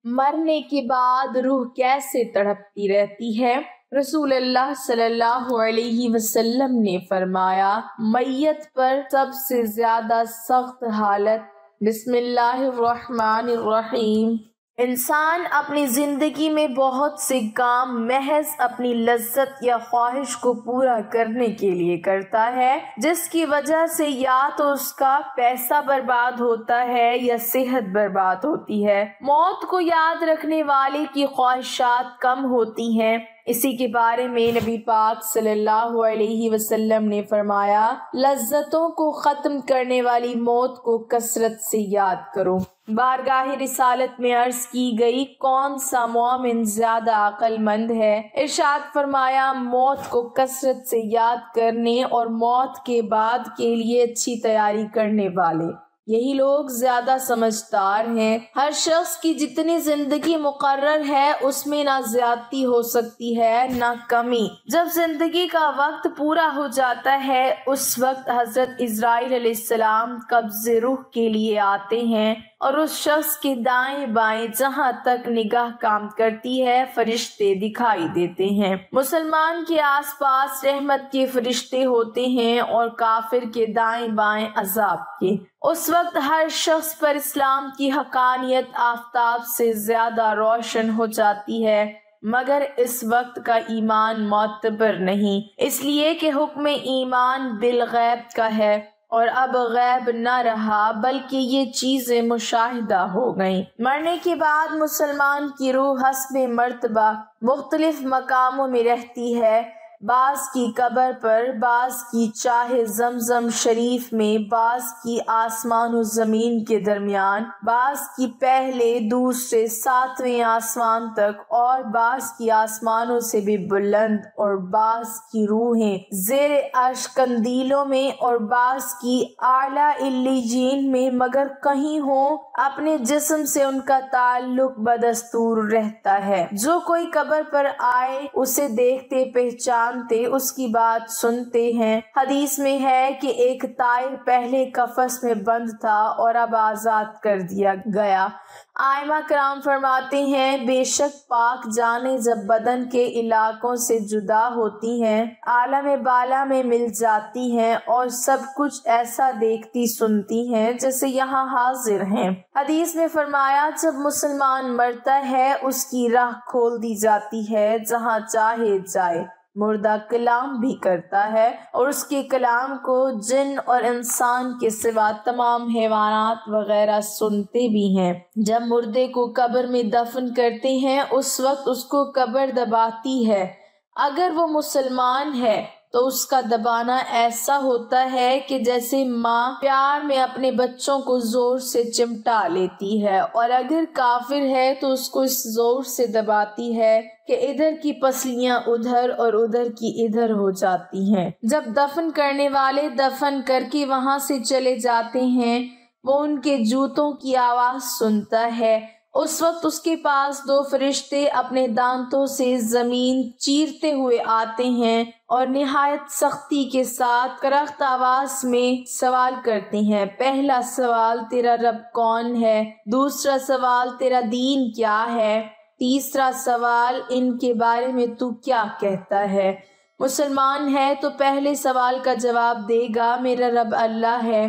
مرنے کے بعد روح کیسے تڑپتی رہتی ہے؟ رسول اللہ صلی اللہ علیہ وسلم نے فرمایا، میت پر سب سے زیادہ سخت حالت بسم اللہ الرحمن الرحیم۔ انسان اپنی زندگی میں بہت سے کام محض اپنی لذت یا خواہش کو پورا کرنے کے لیے کرتا ہے، جس کی وجہ سے یا تو اس کا پیسہ برباد ہوتا ہے یا صحت برباد ہوتی ہے۔ موت کو یاد رکھنے والے کی خواہشات کم ہوتی ہیں۔ اسی کے بارے میں نبی پاک صلی اللہ علیہ وسلم نے فرمایا، لذتوں کو ختم کرنے والی موت کو کثرت سے یاد کرو۔ بارگاہ رسالت میں عرض کی گئی، کون سا مومن زیادہ عقل مند ہے؟ ارشاد فرمایا، موت کو کثرت سے یاد کرنے اور موت کے بعد کے لیے اچھی تیاری کرنے والے، یہی لوگ زیادہ سمجھدار ہیں۔ ہر شخص کی جتنی زندگی مقرر ہے اس میں نہ زیادتی ہو سکتی ہے نہ کمی۔ جب زندگی کا وقت پورا ہو جاتا ہے اس وقت حضرت عزرائیل علیہ السلام قبض روح کے لیے آتے ہیں اور اس شخص کے دائیں بائیں جہاں تک نگاہ کام کرتی ہے فرشتے دکھائی دیتے ہیں۔ مسلمان کے آس پاس رحمت کے فرشتے ہوتے ہیں اور کافر کے دائیں بائیں عذاب کے۔ اس وقت ہر شخص پر اسلام کی حقانیت آفتاب سے زیادہ روشن ہو جاتی ہے، مگر اس وقت کا ایمان معتبر نہیں، اس لیے کہ حکم ایمان بالغیب کا ہے اور اب غیب نہ رہا بلکہ یہ چیزیں مشاہدہ ہو گئیں۔ مرنے کے بعد مسلمان کی روح حسب مرتبہ مختلف مقاموں میں رہتی ہے، بعض کی قبر پر، بعض کی چاہے زمزم شریف میں، بعض کی آسمان و زمین کے درمیان، بعض کی پہلے دوسرے ساتویں آسمان تک اور بعض کی آسمانوں سے بھی بلند، اور بعض کی روحیں زیر عرش قندیلوں میں اور بعض کی اعلیٰ علیجین میں، مگر کہیں ہوں اپنے جسم سے ان کا تعلق بدستور رہتا ہے۔ جو کوئی قبر پر آئے اسے دیکھتے پہچانتے، اس کی بات سنتے ہیں۔ حدیث میں ہے کہ ایک طائر پہلے قفس میں بند تھا اور اب آزاد کر دیا گیا۔ ائمہ کرام فرماتے ہیں، بے شک پاک جانیں جب بدن کے علاقوں سے جدا ہوتی ہیں، عالم بالا میں مل جاتی ہیں اور سب کچھ ایسا دیکھتی سنتی ہیں جیسے یہاں حاضر ہیں۔ حدیث میں فرمایا، جب مسلمان مرتا ہے اس کی راہ کھول دی جاتی ہے جہاں چاہے جائے۔ مردہ کلام بھی کرتا ہے اور اس کے کلام کو جن اور انسان کے سوا تمام حیوانات وغیرہ سنتے بھی ہیں۔ جب مردے کو قبر میں دفن کرتے ہیں اس وقت اس کو قبر دباتی ہے۔ اگر وہ مسلمان ہے تو اس کا دبانا ایسا ہوتا ہے کہ جیسے ماں پیار میں اپنے بچوں کو زور سے چمٹا لیتی ہے، اور اگر کافر ہے تو اس کو اس زور سے دباتی ہے کہ ادھر کی پسلیاں ادھر اور ادھر کی ادھر ہو جاتی ہیں۔ جب دفن کرنے والے دفن کر کے وہاں سے چلے جاتے ہیں وہ ان کے جوتوں کی آواز سنتا ہے۔ اس وقت اس کے پاس دو فرشتے اپنے دانتوں سے زمین چیرتے ہوئے آتے ہیں اور نہایت سختی کے ساتھ کرخت آواز میں سوال کرتے ہیں۔ پہلا سوال، تیرا رب کون ہے؟ دوسرا سوال، تیرا دین کیا ہے؟ تیسرا سوال، ان کے بارے میں تو کیا کہتا ہے؟ مسلمان ہے تو پہلے سوال کا جواب دے گا، میرا رب اللہ ہے،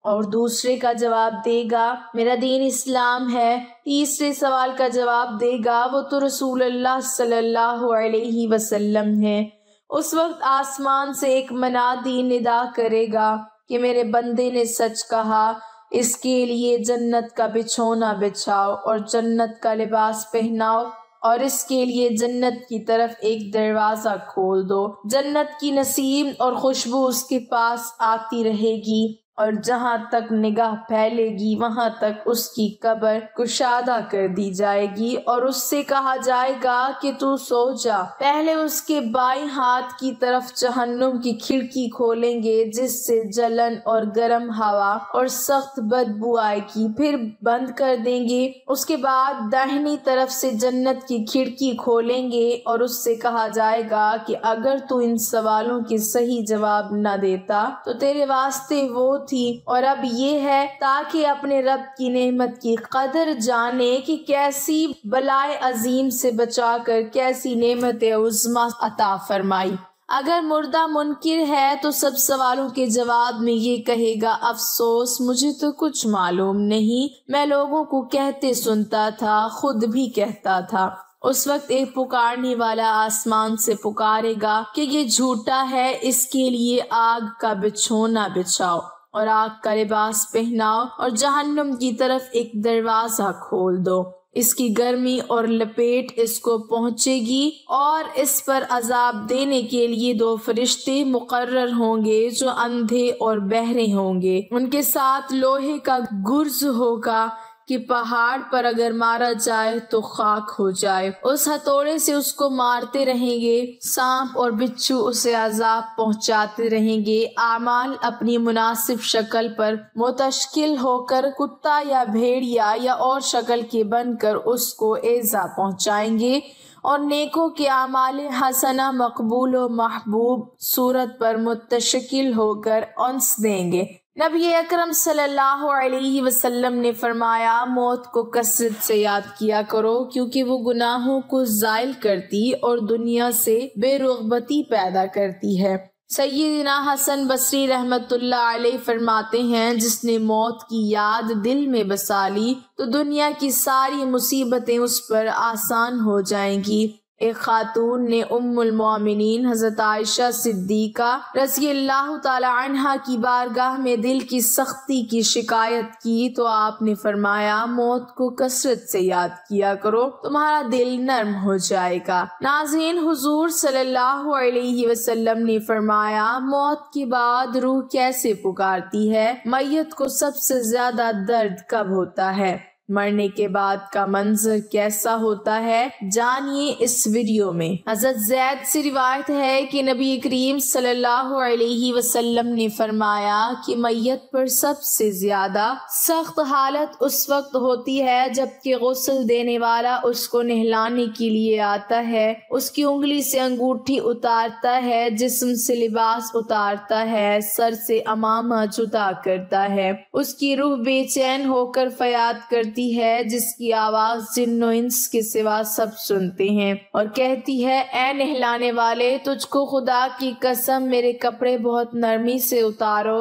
اور دوسرے کا جواب دے گا، میرا دین اسلام ہے۔ تیسرے سوال کا جواب دے گا، وہ تو رسول اللہ صلی اللہ علیہ وسلم ہے۔ اس وقت آسمان سے ایک منادی ندا کرے گا کہ میرے بندے نے سچ کہا، اس کے لیے جنت کا بچھونا بچھاؤ اور جنت کا لباس پہناؤ، اور اس کے لیے جنت کی طرف ایک دروازہ کھول دو۔ جنت کی نسیم اور خوشبو اس کے پاس آتی رہے گی، اور جہاں تک نگاہ پھیلے گی وہاں تک اس کی قبر کشادہ کر دی جائے گی، اور اس سے کہا جائے گا کہ تو سو جا۔ پہلے اس کے بائیں ہاتھ کی طرف جہنم کی کھڑکی کھولیں گے جس سے جلن اور گرم ہوا اور سخت بدبو آئے گی، پھر بند کر دیں گے۔ اس کے بعد داہنی طرف سے جنت کی کھڑکی کھولیں گے اور اس سے کہا جائے گا کہ اگر تو ان سوالوں کے صحیح جواب نہ دیتا تو تیرے واسطے وہ تھی اور اب یہ ہے تاکہ اپنے رب کی نعمت کی قدر جانے کہ کیسی بلائے عظیم سے بچا کر کیسی نعمت عظمی عطا فرمائی۔ اگر مردہ منکر ہے تو سب سوالوں کے جواب میں یہ کہے گا افسوس مجھے تو کچھ معلوم نہیں، میں لوگوں کو کہتے سنتا تھا، خود بھی کہتا تھا۔ اس وقت ایک پکارنے والا آسمان سے پکارے گا کہ یہ جھوٹا ہے، اس کے لیے آگ کا بچھونا بچھاؤ اور آگ کا لباس پہناؤ اور جہنم کی طرف ایک دروازہ کھول دو، اس کی گرمی اور لپیٹ اس کو پہنچے گی اور اس پر عذاب دینے کے لیے 2 فرشتے مقرر ہوں گے جو اندھے اور بہرے ہوں گے۔ ان کے ساتھ لوہے کا گرز ہوگا کہ پہاڑ پر اگر مارا جائے تو خاک ہو جائے، اس ہتھوڑے سے اس کو مارتے رہیں گے، سانپ اور بچھو اسے عذاب پہنچاتے رہیں گے۔ اعمال اپنی مناسب شکل پر متشکل ہو کر کتا یا بھیڑیا یا اور شکل کے بن کر اس کو ایذا پہنچائیں گے، اور نیکوں کے اعمال حسنہ مقبول و محبوب صورت پر متشکل ہو کر انس دیں گے۔ نبی اکرم صلی اللہ علیہ وسلم نے فرمایا موت کو کثرت سے یاد کیا کرو کیونکہ وہ گناہوں کو زائل کرتی اور دنیا سے بے رغبتی پیدا کرتی ہے۔ سیدنا حسن بصری رحمت اللہ علیہ فرماتے ہیں جس نے موت کی یاد دل میں بسا لی تو دنیا کی ساری مصیبتیں اس پر آسان ہو جائیں گی۔ ایک خاتون نے ام المومنین حضرت عائشہ صدیقہ رضی اللہ تعالی عنہا کی بارگاہ میں دل کی سختی کی شکایت کی تو آپ نے فرمایا موت کو کثرت سے یاد کیا کرو، تمہارا دل نرم ہو جائے گا۔ ناظرین، حضور صلی اللہ علیہ وسلم نے فرمایا موت کے بعد روح کیسے پکارتی ہے؟ میت کو سب سے زیادہ درد کب ہوتا ہے؟ مرنے کے بعد کا منظر کیسا ہوتا ہے؟ جانیے اس ویڈیو میں۔ حضرت زید سے روایت ہے کہ نبی کریم صلی اللہ علیہ وسلم نے فرمایا کہ میت پر سب سے زیادہ سخت حالت اس وقت ہوتی ہے جب کہ غسل دینے والا اس کو نہلانے کے لیے آتا ہے، اس کی انگلی سے انگوٹھی اتارتا ہے، جسم سے لباس اتارتا ہے، سر سے عمامہ جدا کرتا ہے، اس کی روح بے چین ہو کر فریاد کرتی ہے جس کی آواز جن و انس کے سوا سب سنتے ہیں اور کہتی ہے اے نہلانے والے تجھ کو خدا کی قسم میرے کپڑے بہت نرمی سے اتارو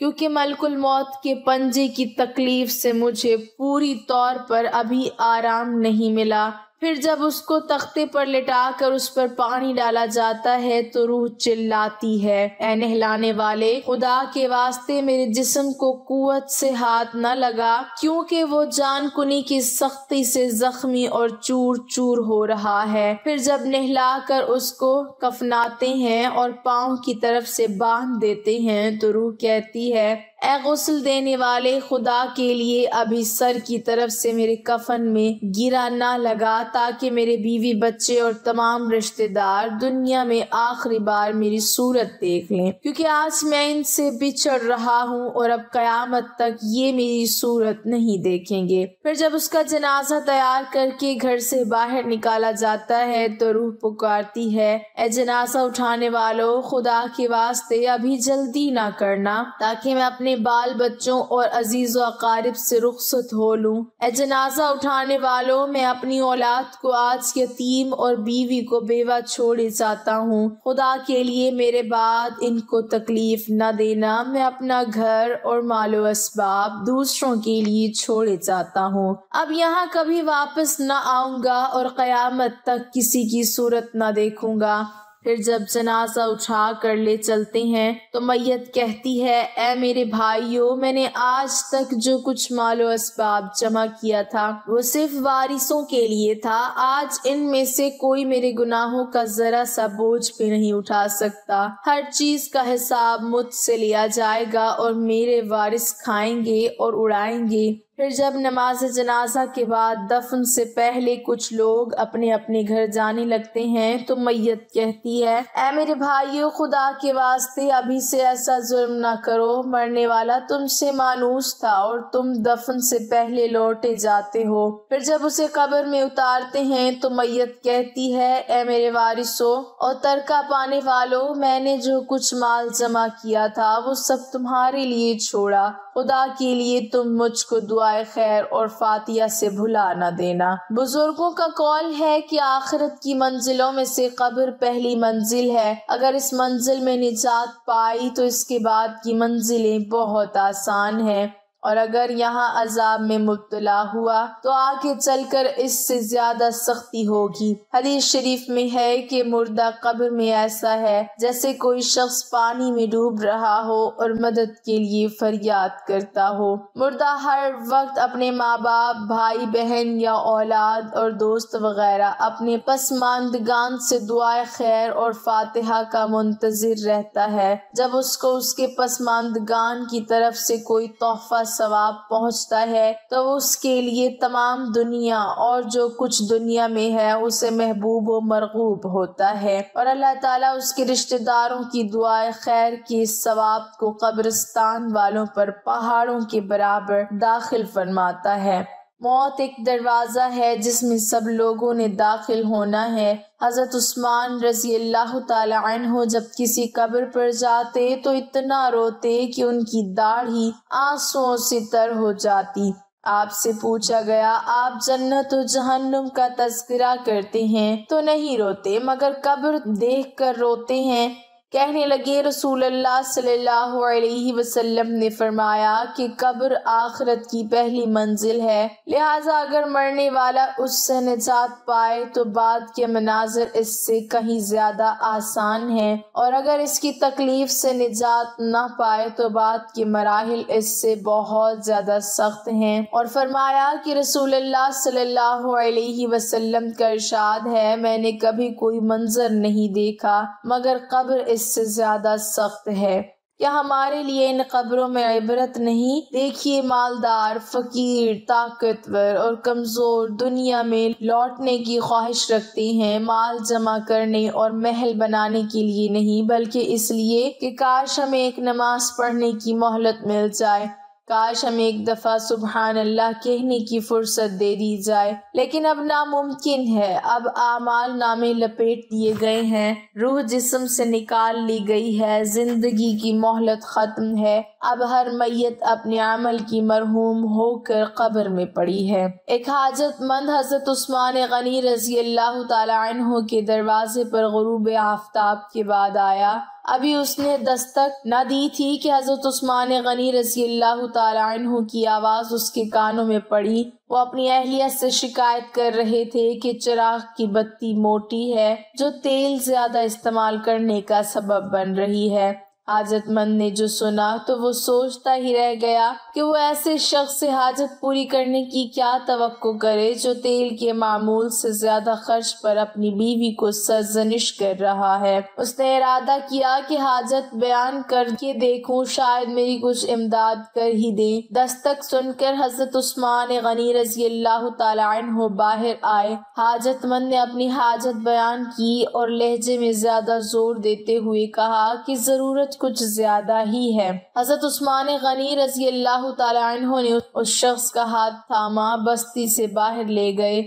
کیونکہ ملک الموت کے پنجے کی تکلیف سے مجھے پوری طور پر ابھی آرام نہیں ملا۔ پھر جب اس کو تختے پر لٹا کر اس پر پانی ڈالا جاتا ہے تو روح چلاتی ہے اے نہلانے والے خدا کے واسطے میرے جسم کو قوت سے ہاتھ نہ لگا کیونکہ وہ جان کنی کی سختی سے زخمی اور چور چور ہو رہا ہے۔ پھر جب نہلا کر اس کو کفناتے ہیں اور پاؤں کی طرف سے باندھ دیتے ہیں تو روح کہتی ہے اے غسل دینے والے خدا کے لیے ابھی سر کی طرف سے میرے کفن میں گرا نہ لگا تاکہ میرے بیوی بچے اور تمام رشتہ دار دنیا میں آخری بار میری صورت دیکھ لیں کیونکہ آج میں ان سے بچھڑ رہا ہوں اور اب قیامت تک یہ میری صورت نہیں دیکھیں گے۔ پھر جب اس کا جنازہ تیار کر کے گھر سے باہر نکالا جاتا ہے تو روح پکارتی ہے اے جنازہ اٹھانے والوں خدا کے واسطے ابھی جلدی نہ کرنا تاکہ میں اپنے بال بچوں اور عزیز و اقارب سے رخصت ہو لوں۔ اے جنازہ اٹھانے والوں میں اپنی اولاد کو آج یتیم اور بیوی کو بیوہ چھوڑے جاتا ہوں، خدا کے لیے میرے بعد ان کو تکلیف نہ دینا، میں اپنا گھر اور مال و اسباب دوسروں کے لیے چھوڑے جاتا ہوں، اب یہاں کبھی واپس نہ آؤں گا اور قیامت تک کسی کی صورت نہ دیکھوں گا۔ پھر جب جنازہ اٹھا کر لے چلتے ہیں تو میت کہتی ہے اے میرے بھائیوں میں نے آج تک جو کچھ مال و اسباب جمع کیا تھا وہ صرف وارثوں کے لیے تھا، آج ان میں سے کوئی میرے گناہوں کا ذرا سا بوجھ بھی نہیں اٹھا سکتا، ہر چیز کا حساب مجھ سے لیا جائے گا اور میرے وارث کھائیں گے اور اڑائیں گے۔ پھر جب نماز جنازہ کے بعد دفن سے پہلے کچھ لوگ اپنے اپنے گھر جانے لگتے ہیں تو میت کہتی ہے، اے میرے بھائیو، خدا کے واسطے ابھی سے ایسا ظلم نہ کرو، مرنے والا تم سے مانوس تھا اور تم دفن سے پہلے لوٹے جاتے ہو۔ پھر جب اسے قبر میں اتارتے ہیں تو میت کہتی ہے، اے میرے وارثو اور ترکہ پانے والو، میں نے جو کچھ مال جمع کیا تھا وہ سب تمہارے لیے چھوڑا، خدا کے لیے تم مجھ کو دعائے خیر اور فاتحہ سے بھلا نہ دینا۔ بزرگوں کا قول ہے کہ آخرت کی منزلوں میں سے قبر پہلی منزل ہے، اگر اس منزل میں نجات پائی تو اس کے بعد کی منزلیں بہت آسان ہیں، اور اگر یہاں عذاب میں مبتلا ہوا تو آگے چل کر اس سے زیادہ سختی ہوگی۔ حدیث شریف میں ہے کہ مردہ قبر میں ایسا ہے جیسے کوئی شخص پانی میں ڈوب رہا ہو اور مدد کے لیے فریاد کرتا ہو۔ مردہ ہر وقت اپنے ماں باپ، بھائی بہن یا اولاد اور دوست وغیرہ اپنے پسماندگان سے دعائے خیر اور فاتحہ کا منتظر رہتا ہے۔ جب اس کو اس کے پسماندگان کی طرف سے کوئی تحفہ ثواب پہنچتا ہے تو اس کے لیے تمام دنیا اور جو کچھ دنیا میں ہے اسے محبوب و مرغوب ہوتا ہے، اور اللہ تعالیٰ اس کے رشتہ داروں کی دعائے خیر کے ثواب کو قبرستان والوں پر پہاڑوں کے برابر داخل فرماتا ہے۔ موت ایک دروازہ ہے جس میں سب لوگوں نے داخل ہونا ہے۔ حضرت عثمان رضی اللہ تعالی عنہ جب کسی قبر پر جاتے تو اتنا روتے کہ ان کی داڑھی آنسوؤں سے تر ہو جاتی۔ آپ سے پوچھا گیا، آپ جنت و جہنم کا تذکرہ کرتے ہیں تو نہیں روتے مگر قبر دیکھ کر روتے ہیں؟ کہنے لگے، رسول اللہ صلی اللہ علیہ وسلم نے فرمایا کہ قبر آخرت کی پہلی منزل ہے، لہٰذا اگر مرنے والا اس سے نجات پائے تو بعد کے مناظر اس سے کہیں زیادہ آسان ہیں، اور اگر اس کی تکلیف سے نجات نہ پائے تو بعد کے مراحل اس سے بہت زیادہ سخت ہیں۔ اور فرمایا کہ رسول اللہ صلی اللہ علیہ وسلم کا ارشاد ہے، میں نے کبھی کوئی منظر نہیں دیکھا مگر قبر اس سے زیادہ سخت ہے۔ کیا ہمارے لیے ان قبروں میں عبرت نہیں؟ دیکھیے، مالدار، فقیر، طاقتور اور کمزور دنیا میں لوٹنے کی خواہش رکھتے ہیں، مال جمع کرنے اور محل بنانے کے لیے نہیں بلکہ اس لیے کہ کاش ہمیں ایک نماز پڑھنے کی مہلت مل جائے، کاش ہمیں ایک دفعہ سبحان اللہ کہنے کی فرصت دے دی جائے، لیکن اب ناممکن ہے۔ اب اعمال نامے لپیٹ دیے گئے ہیں، روح جسم سے نکال لی گئی ہے، زندگی کی مہلت ختم ہے، اب ہر میت اپنے عمل کی مرحوم ہو کر قبر میں پڑی ہے۔ ایک حاجت مند حضرت عثمان غنی رضی اللہ تعالی عنہ کے دروازے پر غروب آفتاب کے بعد آیا۔ ابھی اس نے دستک نہ دی تھی کہ حضرت عثمان غنی رضی اللہ تعالی عنہ کی آواز اس کے کانوں میں پڑی۔ وہ اپنی اہلیہ سے شکایت کر رہے تھے کہ چراغ کی بتی موٹی ہے جو تیل زیادہ استعمال کرنے کا سبب بن رہی ہے۔ حاجت مند نے جو سنا تو وہ سوچتا ہی رہ گیا کہ وہ ایسے شخص سے حاجت پوری کرنے کی کیا توقع کرے جو تیل کے معمول سے زیادہ خرچ پر اپنی بیوی کو سرزنش کر رہا ہے۔ اس نے ارادہ کیا کہ حاجت بیان کر کے دیکھوں، شاید میری کچھ امداد کر ہی دیں۔ دستک سن کر حضرت عثمان غنی رضی اللہ تعالی عنہ باہر آئے۔ حاجت مند نے اپنی حاجت بیان کی اور لہجے میں زیادہ زور دیتے ہوئے کہا کہ ضرورت کچھ زیادہ ہی ہے۔ حضرت عثمان غنی رضی اللہ تعالی عنہ نے اس شخص کا ہاتھ تھاما، بستی سے باہر لے گئے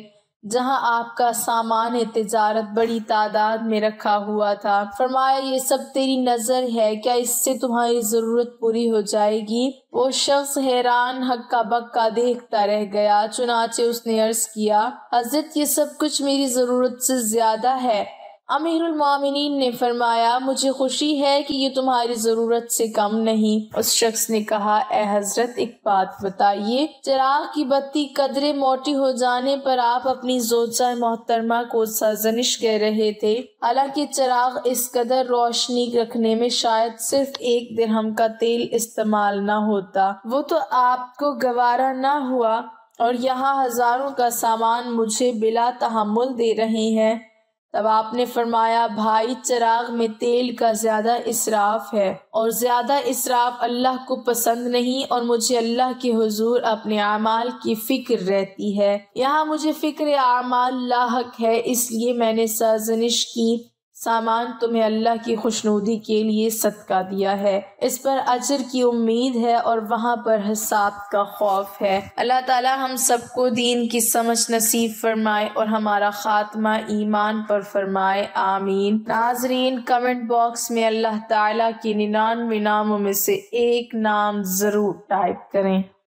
جہاں آپ کا سامان تجارت بڑی تعداد میں رکھا ہوا تھا۔ فرمایا، یہ سب تیری نظر ہے، کیا اس سے تمہاری ضرورت پوری ہو جائے گی؟ وہ شخص حیران ہکا بکا دیکھتا رہ گیا، چنانچہ اس نے عرض کیا، حضرت یہ سب کچھ میری ضرورت سے زیادہ ہے۔ امیر المومنین نے فرمایا، مجھے خوشی ہے کہ یہ تمہاری ضرورت سے کم نہیں۔ اس شخص نے کہا، اے حضرت ایک بات بتائیے، چراغ کی بتی قدرے موٹی ہو جانے پر آپ اپنی زوجہ محترمہ کو سرزنش کہہ رہے تھے، حالانکہ چراغ اس قدر روشنی رکھنے میں شاید صرف 1 درہم کا تیل استعمال نہ ہوتا، وہ تو آپ کو گوارا نہ ہوا، اور یہاں ہزاروں کا سامان مجھے بلا تحمل دے رہے ہیں۔ تب آپ نے فرمایا بھائی چراغ میں تیل کا زیادہ اسراف ہے اور زیادہ اسراف اللہ کو پسند نہیں، اور مجھے اللہ کے حضور اپنے اعمال کی فکر رہتی ہے۔ یہاں مجھے فکر اعمال لاحق ہے، اس لیے میں نے سرزنش کی سامان تمہیں اللہ کی خوشنودی کے لیے صدقہ دیا ہے، اس پر اجر کی امید ہے اور وہاں پر حساب کا خوف ہے۔ اللہ تعالی ہم سب کو دین کی سمجھ نصیب فرمائے اور ہمارا خاتمہ ایمان پر فرمائے، آمین۔ ناظرین، کمنٹ باکس میں اللہ تعالی کے 99 ناموں میں سے ایک نام ضرور ٹائپ کریں۔